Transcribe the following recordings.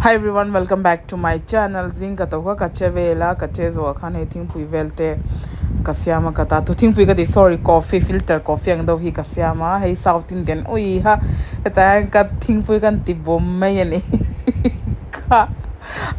Hi everyone, welcome back to my channel. Zing ka toka kache vela kache zo khan he thing pui velte kasyama kata to thing pui ka di sorry coffee filter coffee ang do hi kasyama hey South Indian oi ha ta ka thing pui kan ti bom mai ani ka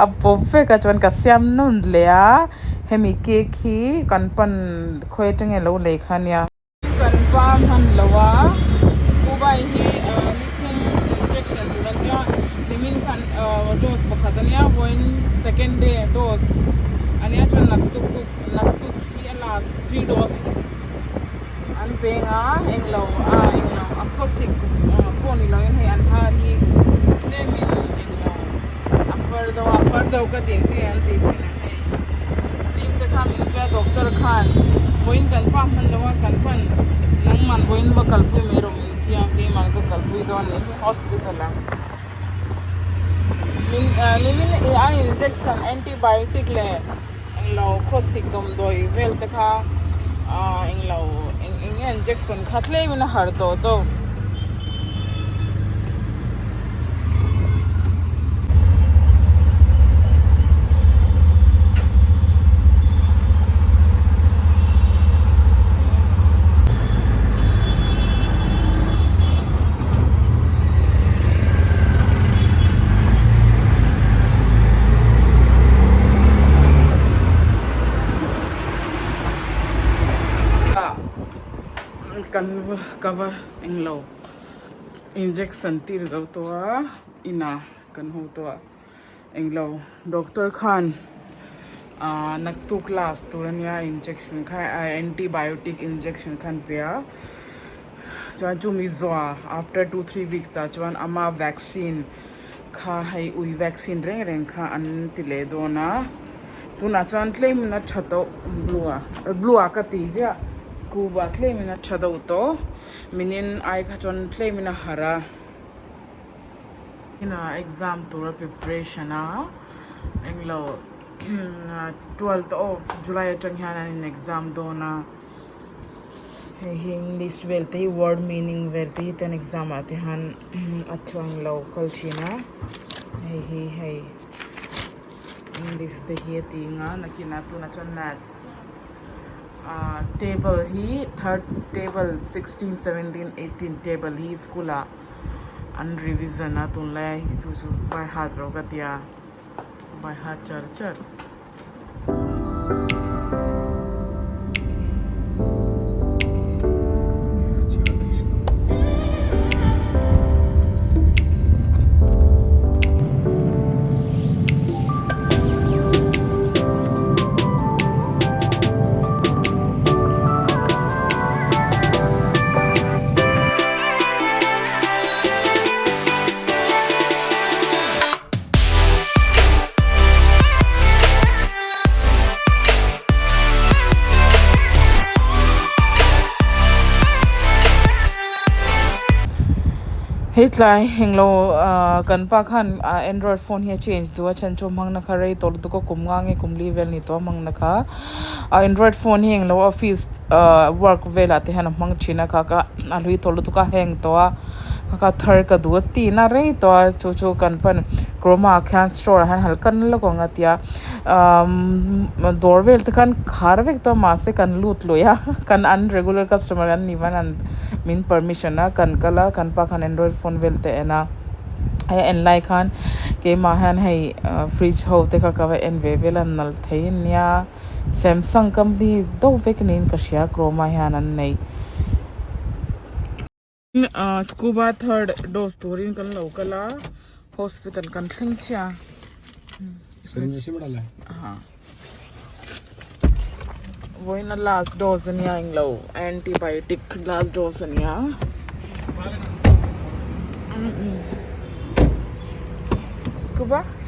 a perfect ka chon kasyam nun le a hemi cake hi kan pan khoi tang e lo le khan ya kan pam han lawa scuba hi lithium injection tulan kya limin kan dose pakhatania one second day dose ania chon naktuk hi last 3 dose an penga englo a khosik poni lo en he an hari semin englo afar do ka ting ti an ti china hey lim te kham in ka doctor khan boin kan pam han lawa kan pan nang man boin ba kalpui mero mi tia ke man ka kalpui don ni hospital la limin ai injection antibiotic le englo khosik dom doi vel te kha englo injection khatle min har do kan cover englo injection tir do to ina kan ho to englo doctor khan naktu class turania injection kha antibiotic injection khan pia chuan chu mi zwa after 2-3 weeks ta chuan ama vaccine kha hai ui vaccine reng kha an tile do na tuna chuan claim na thato blue ka ti ja scuba claim na thado to minin ai kha chon claim na hara ina exam tura preparation englo 12th of July tang hana in exam dona he English velte word meaning velte ten exam ate han achang local china hey English the he tinga nakina tuna chon maths table he third table 16 17 18 table he school an revision atun lai chu by heart rogatia by heart char hetlai henglo kan pa khan android phone he change do chan chom hang na kharai tol tu ko kumnga nge kumli vel ni to mang na kha android phone henglo office work vela te han mang china kha ka alui tol tu ka heng to ka thar ka du ti na re to chu kan pan chroma khan store han hal kan lo ko ngatia doorbell te kan kharvek to ma se kan lut lo ya kan unregular customer an nivan an min permission na kan kala kan pa khan android phone velte ena en lai khan ke ma han hei fridge ho te ka ka en ve velan nal thein ya Samsung company do veknin ka shia chroma han an nei scuba third dose turin kan lokala hospital kan thling cha syringe से बड़ा है हाँ वो इन last dose निया इंगलो antibiotic last dose निया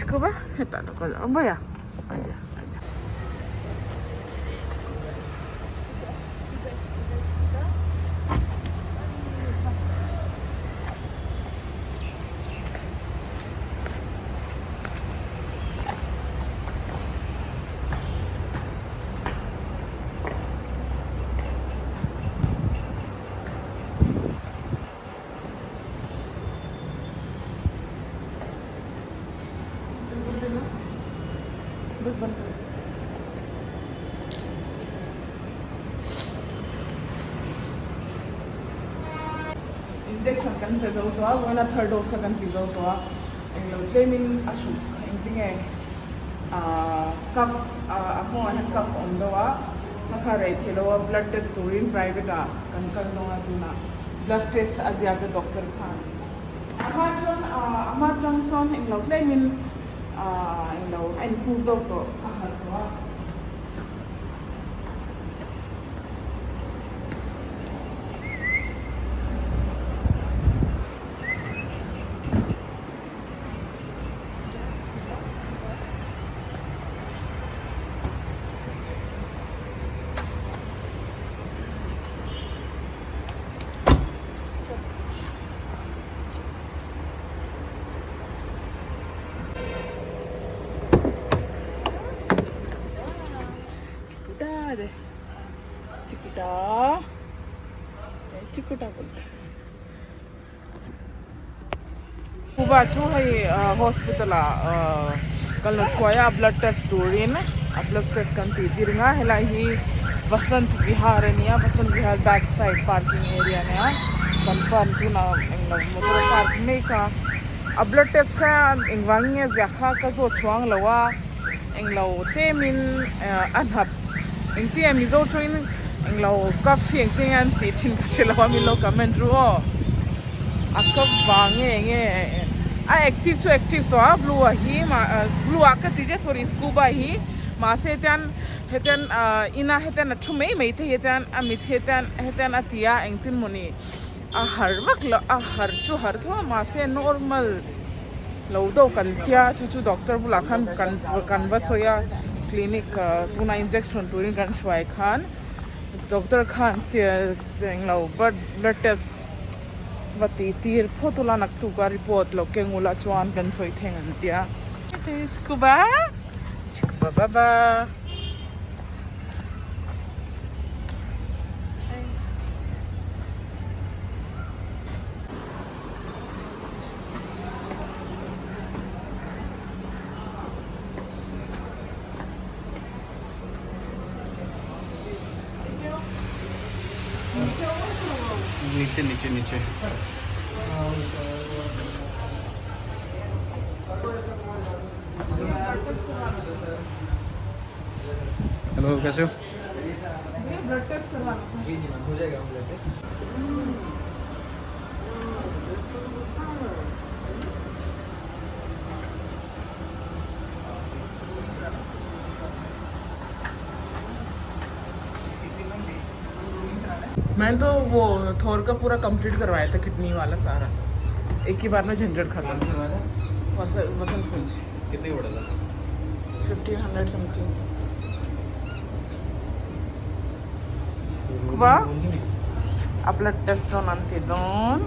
scuba heta to kala abaya aja बस बंद कर injection kan pezo to a wena third dose ka kan pizo to a englo claiming ashu engting e kaf amo han kaf omdo a khare thelo blood test turin private a kan no atuna blood test azia ke doctor khan ama chon englo claiming englo improve do to a har to a चिकुटा बोलते कुबा चो है hospital कल सोया blood test टूरिन blood test kan titirnga hela hi Vasant Vihar ania Vasant Vihar back side parking area ne kan pan tu na motor park me ka blood test ka engwange zakha ka zo chuang lawa englo temin anhap engti ami zo train englo ka fieng tengan ti chin ka shela mi lo comment ro akap wange nge active to blue hi ma blue ka ti je sorry scuba hi ma setan heten ina heten thume me the heten amit heten atia engtin moni a har wak lo a har chu har tho ma se normal lo do kan tia chu doctor bula kan va soya clinic tuna injection turin kan shwai khan doctor khan se englo blood test vati tir photula nak tu ka report lo kengula chuan kan soi theng an tia scuba baba नीचे नीचे नीचे hello कैसे हो blood test करवाना जी जी ma'am हो जाएगा blood test मैंने तो वो थोर का पूरा कंप्लीट करवाया था किडनी वाला सारा एक ही बार में झंझट खत्म वसंत कुंज कितने बड़ा था 1500 समथिंग स्कूबा आपला टेस्ट दोन आणते दोन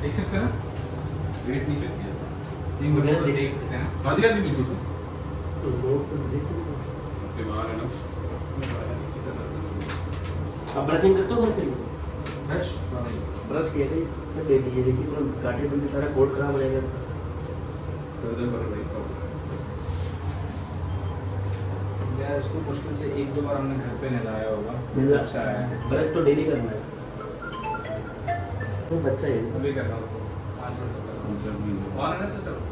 देख सकते हैं वेट नहीं चेक किया 3 घंटे देख सकते हैं आधी आधी बिल्कुल सर तो लोड पर देख के बाहर है ना आप ब्रशिंग करते हो ब्रश ब्रश किए थे सर ले लीजिए देखिए पूरा गाड़ी बंद सारा कोड खराब हो जाएगा गर्दन पर भाई या इसको मुश्किल से 1-2 बार हमने घर पे नहलाया होगा जब से आया है ब्रश तो डेली करना है तो बच्चा है अभी कर रहा हूँ 5 मिनट तक और है सर चलो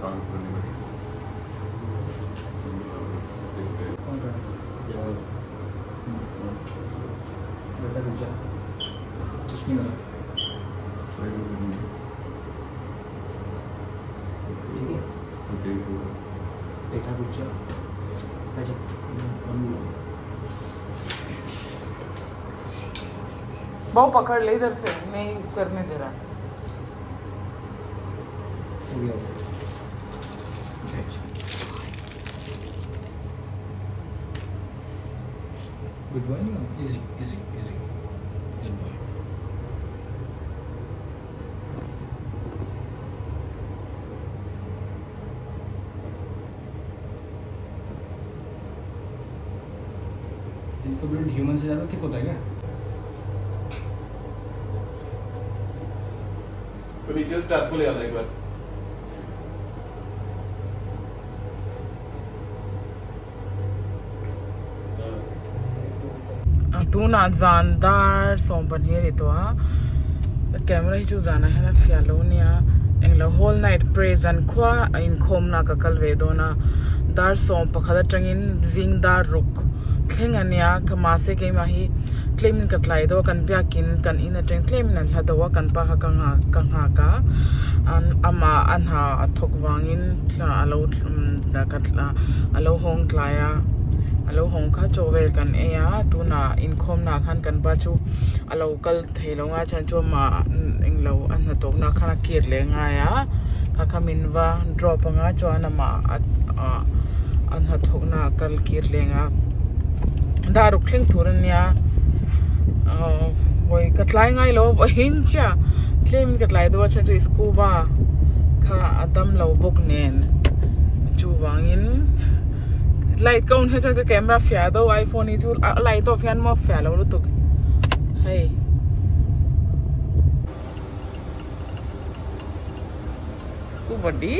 काम करने में कौन कर बेटा दूसरा कुछ नहीं करा ठीक है बेटा दूसरा अच्छा बहु पकड़ ले इधर से नहीं करने दे रहा हो गया good boy easy easy easy good boy student human से ज़्यादा थिक होता है क्या? तो नीचे से स्टार्ट खोले एक बार तू ना जानदार सोमपन हे तो कैमरा ही जो जाना है ना फियालोनिया एंगला होल नाइट प्रेजन ख्वा इन खोम ना का कल वेदोना दार सोम पखदा टंगिन जिंगदार रुक थेंगनिया खमासे के माही क्लेमिन कटलाई दो कन प्या किन कन इन टें क्लेमिन हदवा कन पा का कंगा का an ama anha athok wangin tla alo hong klaya alo hong kha chovel kan eya tuna inkhom na khan kan ba chu alo kal thailonga chan chu ma englo an na tok na khana kir le nga ya kha khamin wa drop nga chu ana ma an ha thok na kal kir le nga daru kling thuran ya voi katlai ngai lo hin cha claim katlai do cha chu scuba kha adam lo bok nen chu wangin light kaun ha cha camera fya do iphone ni chu light off yan mo fya lo tuk hey scuba di